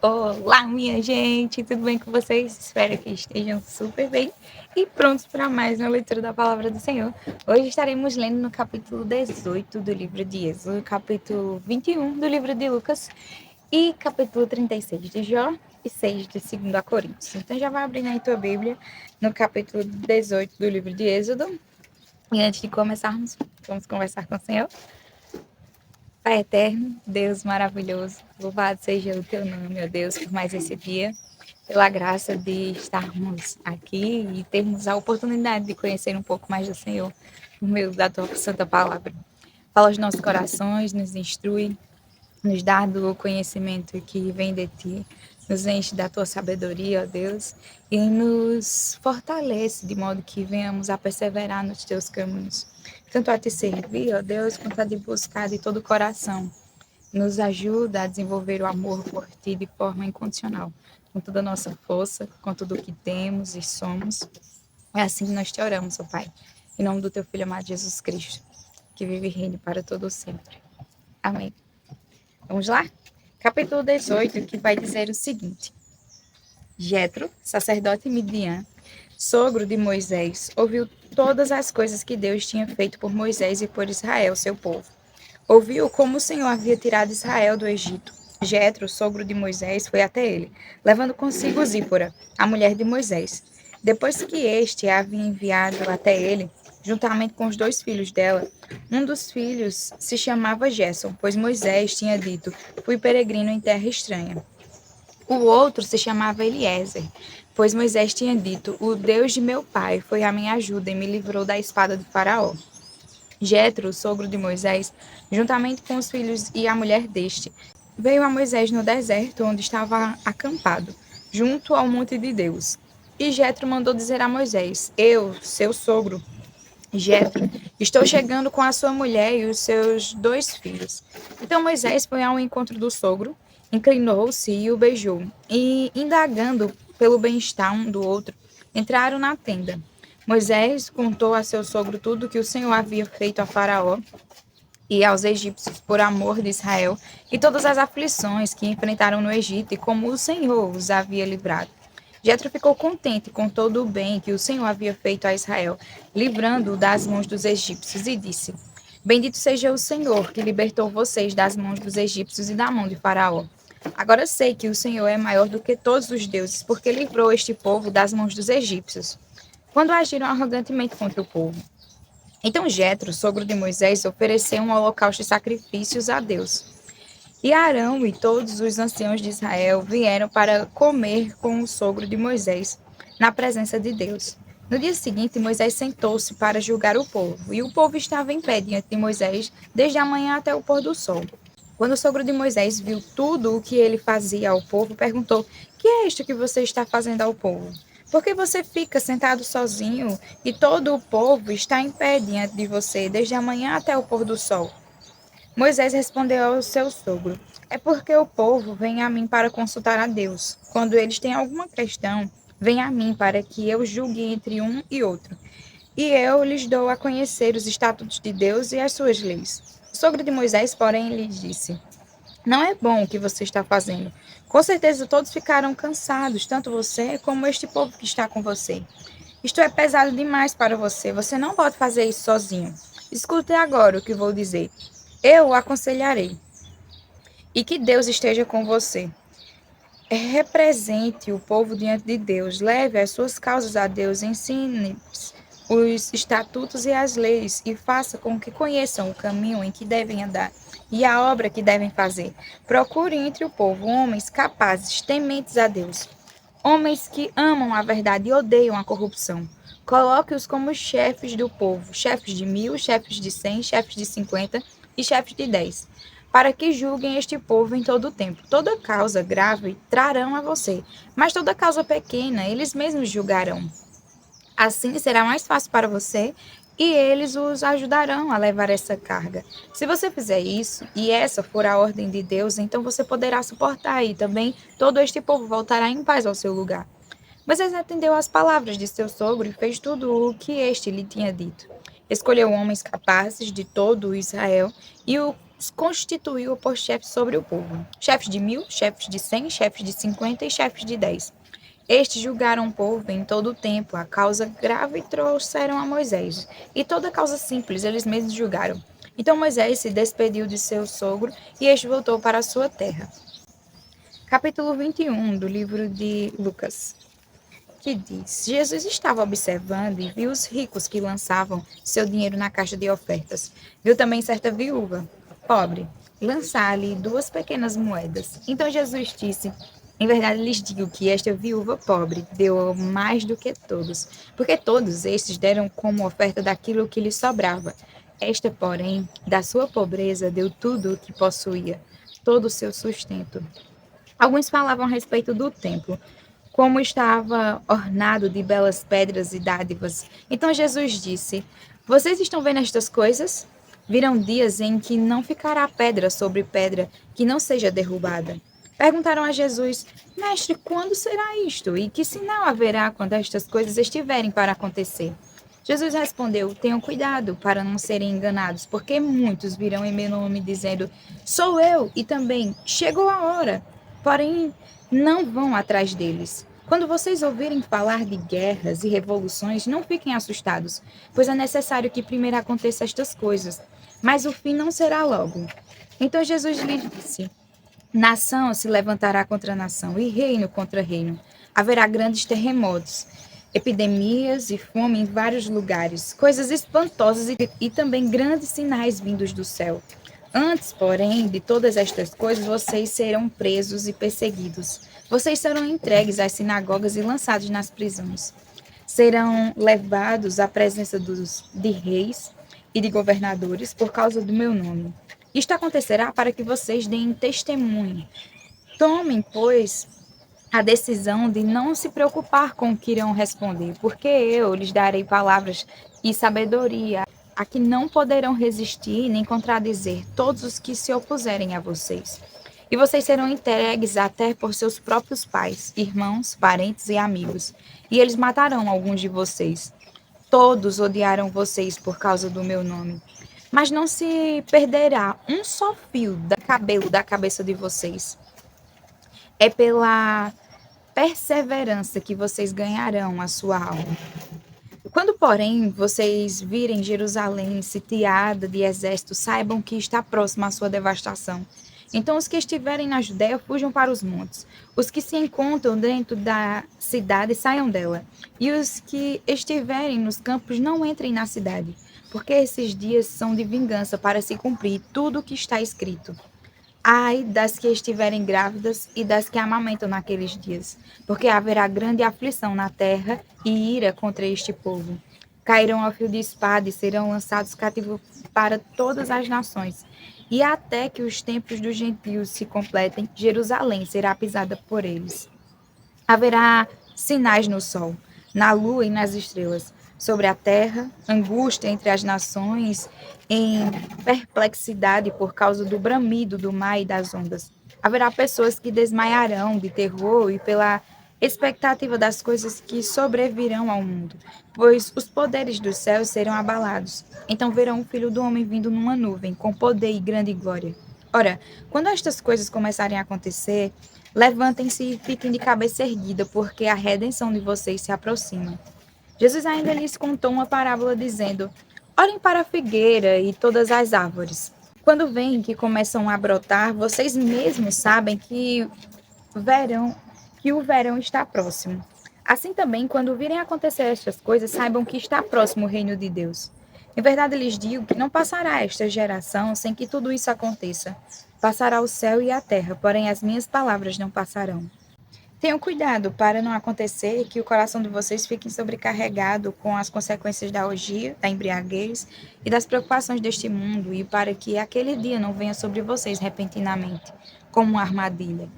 Olá, minha gente, tudo bem com vocês? Espero que estejam super bem e prontos para mais uma leitura da Palavra do Senhor. Hoje estaremos lendo no capítulo 18 do livro de Êxodo, capítulo 21 do livro de Lucas e capítulo 36 de Jó e 6 de 2 Coríntios. Então já vai abrindo aí tua Bíblia no capítulo 18 do livro de Êxodo. E antes de começarmos, vamos conversar com o Senhor. Pai eterno, Deus maravilhoso, louvado seja o teu nome, ó Deus, por mais esse dia, pela graça de estarmos aqui e termos a oportunidade de conhecer um pouco mais do Senhor, por meio da tua santa palavra. Fala aos nossos corações, nos instrui, nos dá do conhecimento que vem de ti, nos enche da tua sabedoria, ó Deus, e nos fortalece de modo que venhamos a perseverar nos teus caminhos. Tanto a te servir, ó Deus, quanto a te buscar de todo o coração. Nos ajuda a desenvolver o amor por ti de forma incondicional, com toda a nossa força, com tudo o que temos e somos. É assim que nós te oramos, ó Pai. Em nome do teu Filho amado Jesus Cristo, que vive e reina para todo sempre. Amém. Vamos lá? Capítulo 18, que vai dizer o seguinte. Jetro, sacerdote midian, sogro de Moisés, ouviu todas as coisas que Deus tinha feito por Moisés e por Israel, seu povo. Ouviu como o Senhor havia tirado Israel do Egito. Jetro, sogro de Moisés, foi até ele, levando consigo Zípora, a mulher de Moisés. Depois que este a havia enviado até ele, juntamente com os 2 filhos dela, um dos filhos se chamava Gerson, pois Moisés tinha dito: fui peregrino em terra estranha. O outro se chamava Eliezer, pois Moisés tinha dito: o Deus de meu pai foi a minha ajuda e me livrou da espada de Faraó. Jetro, sogro de Moisés, juntamente com os filhos e a mulher deste, veio a Moisés no deserto onde estava acampado, junto ao monte de Deus. E Jetro mandou dizer a Moisés: eu, seu sogro, Jetro, estou chegando com a sua mulher e os seus 2 filhos. Então Moisés foi ao encontro do sogro, inclinou-se e o beijou, e, indagando pelo bem-estar um do outro, entraram na tenda. Moisés contou a seu sogro tudo que o Senhor havia feito a Faraó e aos egípcios por amor de Israel, e todas as aflições que enfrentaram no Egito, e como o Senhor os havia livrado. Jetro ficou contente com todo o bem que o Senhor havia feito a Israel, livrando-o das mãos dos egípcios, e disse: bendito seja o Senhor, que libertou vocês das mãos dos egípcios e da mão de Faraó. Agora sei que o Senhor é maior do que todos os deuses, porque livrou este povo das mãos dos egípcios, quando agiram arrogantemente contra o povo. Então Jetro, sogro de Moisés, ofereceu um holocausto de sacrifícios a Deus. E Arão e todos os anciãos de Israel vieram para comer com o sogro de Moisés, na presença de Deus. No dia seguinte, Moisés sentou-se para julgar o povo, e o povo estava em pé diante de Moisés, desde a manhã até o pôr do sol. Quando o sogro de Moisés viu tudo o que ele fazia ao povo, perguntou: que é isto que você está fazendo ao povo? Por que você fica sentado sozinho e todo o povo está em pé diante de você, desde a manhã até o pôr do sol? Moisés respondeu ao seu sogro: é porque o povo vem a mim para consultar a Deus. Quando eles têm alguma questão, vem a mim para que eu julgue entre um e outro. E eu lhes dou a conhecer os estatutos de Deus e as suas leis. O sogro de Moisés, porém, lhe disse: não é bom o que você está fazendo. Com certeza todos ficaram cansados, tanto você como este povo que está com você. Isto é pesado demais para você. Você não pode fazer isso sozinho. Escute agora o que vou dizer. Eu o aconselharei. E que Deus esteja com você. Represente o povo diante de Deus. Leve as suas causas a Deus. Ensine os estatutos e as leis e faça com que conheçam o caminho em que devem andar e a obra que devem fazer. Procure entre o povo homens capazes, tementes a Deus, homens que amam a verdade e odeiam a corrupção. Coloque-os como chefes do povo, chefes de 1000, chefes de 100, chefes de 50 e chefes de 10, para que julguem este povo em todo o tempo. Toda causa grave trarão a você, mas toda causa pequena eles mesmos julgarão. Assim será mais fácil para você e eles os ajudarão a levar essa carga. Se você fizer isso, e essa for a ordem de Deus, então você poderá suportar e também todo este povo voltará em paz ao seu lugar. Moisés atendeu às palavras de seu sogro e fez tudo o que este lhe tinha dito. Escolheu homens capazes de todo Israel e os constituiu por chefes sobre o povo. Chefes de 1.000, chefes de 100, chefes de 50 e chefes de 10. Estes julgaram o povo em todo o tempo. A causa grave trouxeram a Moisés. E toda causa simples eles mesmos julgaram. Então Moisés se despediu de seu sogro e este voltou para a sua terra. Capítulo 21 do livro de Lucas, que diz: Jesus estava observando e viu os ricos que lançavam seu dinheiro na caixa de ofertas. Viu também certa viúva, pobre, lançar-lhe 2 pequenas moedas. Então Jesus disse: Em verdade lhes digo que esta viúva pobre deu mais do que todos, porque todos estes deram como oferta daquilo que lhe sobrava. Esta, porém, da sua pobreza deu tudo o que possuía, todo o seu sustento. Alguns falavam a respeito do templo, como estava ornado de belas pedras e dádivas. Então Jesus disse: Vocês estão vendo estas coisas? Virão dias em que não ficará pedra sobre pedra que não seja derrubada. Perguntaram a Jesus: Mestre, quando será isto? E que sinal haverá quando estas coisas estiverem para acontecer? Jesus respondeu: Tenham cuidado para não serem enganados, porque muitos virão em meu nome dizendo: Sou eu, e também chegou a hora. Porém, não vão atrás deles. Quando vocês ouvirem falar de guerras e revoluções, não fiquem assustados, pois é necessário que primeiro aconteçam estas coisas, mas o fim não será logo. Então Jesus lhe disse: Nação se levantará contra nação e reino contra reino. Haverá grandes terremotos, epidemias e fome em vários lugares, coisas espantosas e também grandes sinais vindos do céu. Antes, porém, de todas estas coisas, vocês serão presos e perseguidos. Vocês serão entregues às sinagogas e lançados nas prisões. Serão levados à presença de reis e de governadores por causa do meu nome. Isto acontecerá para que vocês deem testemunho. Tomem, pois, a decisão de não se preocupar com o que irão responder, porque eu lhes darei palavras e sabedoria a que não poderão resistir nem contradizer todos os que se opuserem a vocês. E vocês serão entregues até por seus próprios pais, irmãos, parentes e amigos, e eles matarão alguns de vocês. Todos odiaram vocês por causa do meu nome. Mas não se perderá um só fio da cabelo da cabeça de vocês. É pela perseverança que vocês ganharão a sua alma. Quando, porém, vocês virem Jerusalém sitiada de exército, saibam que está próxima a sua devastação. Então, os que estiverem na Judéia fujam para os montes. Os que se encontram dentro da cidade saiam dela. E os que estiverem nos campos não entrem na cidade, porque esses dias são de vingança para se cumprir tudo o que está escrito. Ai das que estiverem grávidas e das que amamentam naqueles dias, porque haverá grande aflição na terra e ira contra este povo. Cairão ao fio de espada e serão lançados cativos para todas as nações. E até que os tempos dos gentios se completem, Jerusalém será pisada por eles. Haverá sinais no sol, na lua e nas estrelas, sobre a terra, angústia entre as nações, em perplexidade por causa do bramido do mar e das ondas. Haverá pessoas que desmaiarão de terror e pela expectativa das coisas que sobrevirão ao mundo, pois os poderes dos céus serão abalados. Então verão o Filho do Homem vindo numa nuvem, com poder e grande glória. Ora, quando estas coisas começarem a acontecer, levantem-se e fiquem de cabeça erguida, porque a redenção de vocês se aproxima. Jesus ainda lhes contou uma parábola dizendo: Olhem para a figueira e todas as árvores. Quando veem que começam a brotar, vocês mesmos sabem que o verão está próximo. Assim também, quando virem acontecer estas coisas, saibam que está próximo o reino de Deus. Em verdade lhes digo que não passará esta geração sem que tudo isso aconteça. Passará o céu e a terra, porém as minhas palavras não passarão. Tenham cuidado para não acontecer que o coração de vocês fique sobrecarregado com as consequências da orgia, da embriaguez e das preocupações deste mundo, e para que aquele dia não venha sobre vocês repentinamente, como uma armadilha.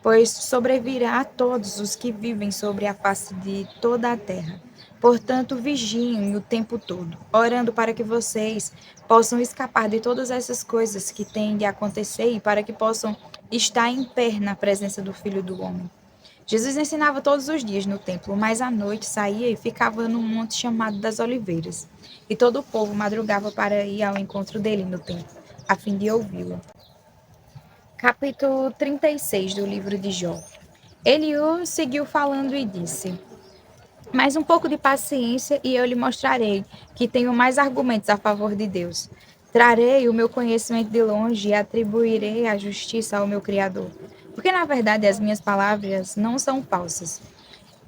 Pois sobrevirá a todos os que vivem sobre a face de toda a terra. Portanto, vigiem o tempo todo, orando para que vocês possam escapar de todas essas coisas que têm de acontecer e para que possam estar em pé na presença do Filho do Homem. Jesus ensinava todos os dias no templo, mas à noite saía e ficava num monte chamado das Oliveiras. E todo o povo madrugava para ir ao encontro dele no templo. a fim de ouvi-lo. Capítulo 36 do livro de Jó. Eliú seguiu falando e disse: mais um pouco de paciência e eu lhe mostrarei que tenho mais argumentos a favor de Deus. Trarei o meu conhecimento de longe e atribuirei a justiça ao meu Criador. Porque, na verdade, as minhas palavras não são falsas.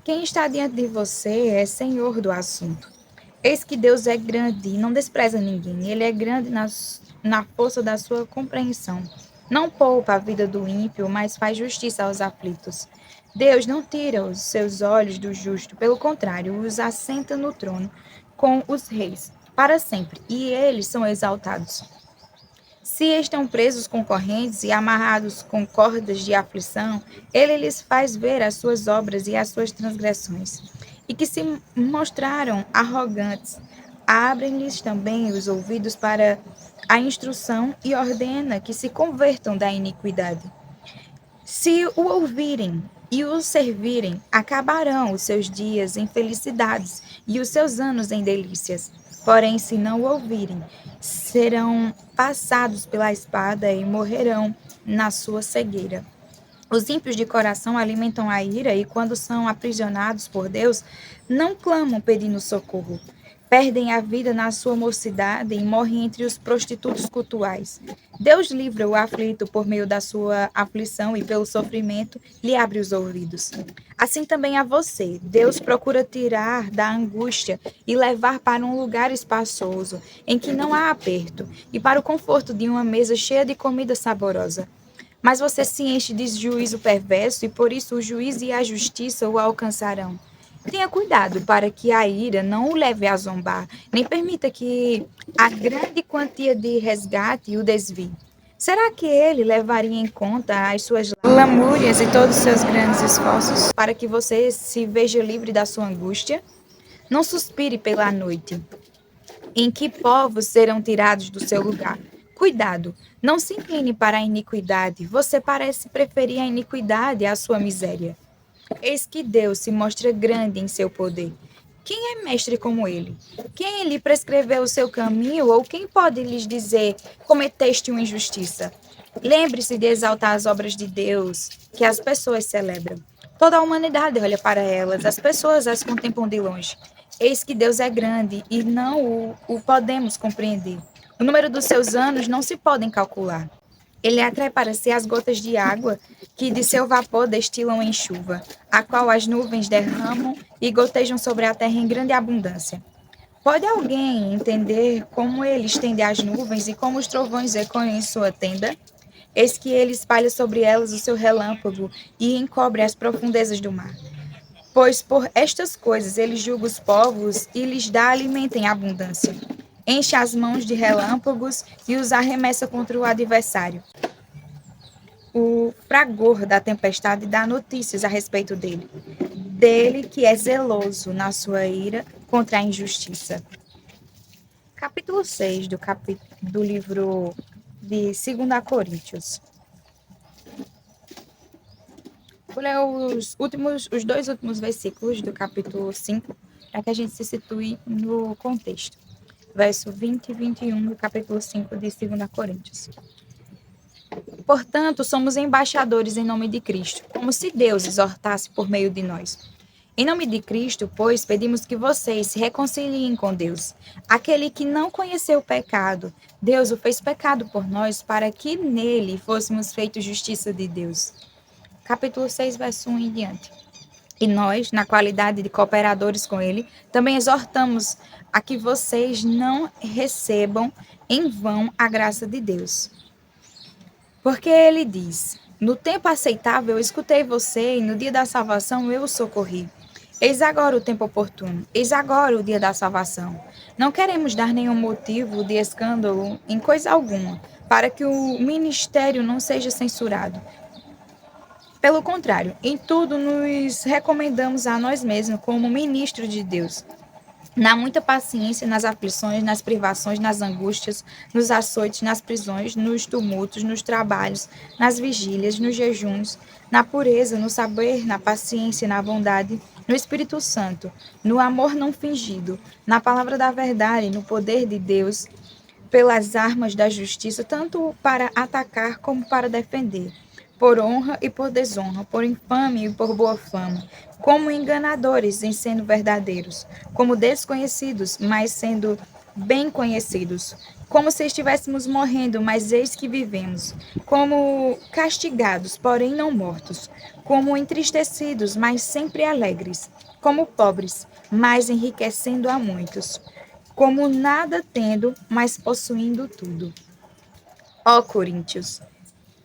Quem está diante de você é senhor do assunto. Eis que Deus é grande e não despreza ninguém. Ele é grande na força da sua compreensão. Não poupa a vida do ímpio, mas faz justiça aos aflitos. Deus não tira os seus olhos do justo, pelo contrário, os assenta no trono com os reis, para sempre, e eles são exaltados. Se estão presos com correntes e amarrados com cordas de aflição, ele lhes faz ver as suas obras e as suas transgressões. E que se mostraram arrogantes, abrem-lhes também os ouvidos para a instrução e ordena que se convertam da iniquidade. Se o ouvirem e o servirem, acabarão os seus dias em felicidades e os seus anos em delícias. Porém, se não o ouvirem, serão passados pela espada e morrerão na sua cegueira. Os ímpios de coração alimentam a ira e, quando são aprisionados por Deus, não clamam pedindo socorro. Perdem a vida na sua mocidade e morrem entre os prostitutos cultuais. Deus livra o aflito por meio da sua aflição e pelo sofrimento lhe abre os ouvidos. Assim também a você, Deus procura tirar da angústia e levar para um lugar espaçoso, em que não há aperto, e para o conforto de uma mesa cheia de comida saborosa. Mas você se enche de juízo perverso e por isso o juízo e a justiça o alcançarão. Tenha cuidado para que a ira não o leve a zombar, nem permita que a grande quantia de resgate o desvie. Será que ele levaria em conta as suas lamúrias e todos os seus grandes esforços para que você se veja livre da sua angústia? Não suspire pela noite, em que povos serão tirados do seu lugar. Cuidado, não se incline para a iniquidade. Você parece preferir a iniquidade à sua miséria. Eis que Deus se mostra grande em seu poder. Quem é mestre como ele? Quem lhe prescreveu o seu caminho, ou quem pode lhes dizer, cometeste uma injustiça? Lembre-se de exaltar as obras de Deus, que as pessoas celebram. Toda a humanidade olha para elas, as pessoas as contemplam de longe. Eis que Deus é grande e não o podemos compreender. O número dos seus anos não se podem calcular. Ele atrai para si as gotas de água que de seu vapor destilam em chuva, a qual as nuvens derramam e gotejam sobre a terra em grande abundância. Pode alguém entender como ele estende as nuvens e como os trovões ecoam em sua tenda? Eis que ele espalha sobre elas o seu relâmpago e encobre as profundezas do mar. Pois por estas coisas ele julga os povos e lhes dá alimento em abundância. Enche as mãos de relâmpagos e os arremessa contra o adversário. O fragor da tempestade dá notícias a respeito dele. Dele que é zeloso na sua ira contra a injustiça. Capítulo 6 do livro de 2 Coríntios. Vou ler os dois últimos versículos do capítulo 5, para que a gente se situe no contexto. Verso 20 e 21 do capítulo 5 de 2 Coríntios. Portanto, somos embaixadores em nome de Cristo, como se Deus exortasse por meio de nós. Em nome de Cristo, pois, pedimos que vocês se reconciliem com Deus. Aquele que não conheceu o pecado, Deus o fez pecado por nós, para que nele fôssemos feitos justiça de Deus. Capítulo 6, verso 1 em diante. E nós, na qualidade de cooperadores com ele, também exortamos a que vocês não recebam em vão a graça de Deus. Porque ele diz: no tempo aceitável eu escutei você, e no dia da salvação eu o socorri. Eis agora o tempo oportuno, eis agora o dia da salvação. Não queremos dar nenhum motivo de escândalo em coisa alguma, para que o ministério não seja censurado. Pelo contrário, em tudo nos recomendamos a nós mesmos como ministros de Deus, na muita paciência, nas aflições, nas privações, nas angústias, nos açoites, nas prisões, nos tumultos, nos trabalhos, nas vigílias, nos jejuns, na pureza, no saber, na paciência, na bondade, no Espírito Santo, no amor não fingido, na palavra da verdade, no poder de Deus, pelas armas da justiça, tanto para atacar como para defender, por honra e por desonra, por infâmia e por boa fama, como enganadores em sendo verdadeiros, como desconhecidos, mas sendo bem conhecidos, como se estivéssemos morrendo, mas eis que vivemos, como castigados, porém não mortos, como entristecidos, mas sempre alegres, como pobres, mas enriquecendo a muitos, como nada tendo, mas possuindo tudo. Ó Coríntios,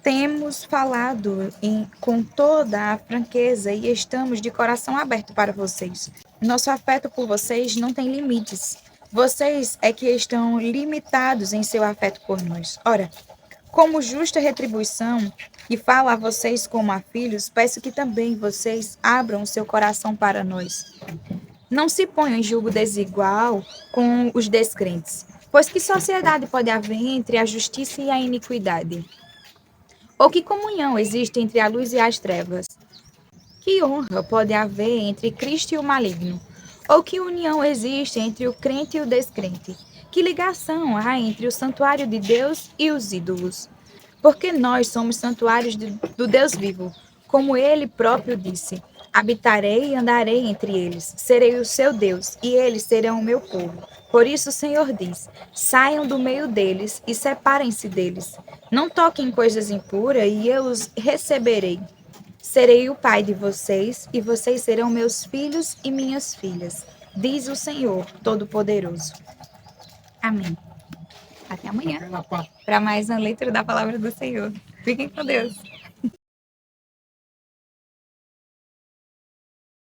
temos falado com toda a franqueza e estamos de coração aberto para vocês. Nosso afeto por vocês não tem limites. Vocês é que estão limitados em seu afeto por nós. Ora, como justa retribuição, e falo a vocês como a filhos, peço que também vocês abram o seu coração para nós. Não se ponham em julgo desigual com os descrentes, pois que sociedade pode haver entre a justiça e a iniquidade? Ou que comunhão existe entre a luz e as trevas? Que honra pode haver entre Cristo e o maligno? Ou que união existe entre o crente e o descrente? Que ligação há entre o santuário de Deus e os ídolos? Porque nós somos santuários do Deus vivo, como ele próprio disse: habitarei e andarei entre eles, serei o seu Deus, e eles serão o meu povo. Por isso o Senhor diz: saiam do meio deles e separem-se deles. Não toquem coisas impuras, e eu os receberei. Serei o pai de vocês, e vocês serão meus filhos e minhas filhas, diz o Senhor Todo-Poderoso. Amém. Até amanhã, para mais uma leitura da palavra do Senhor. Fiquem com Deus.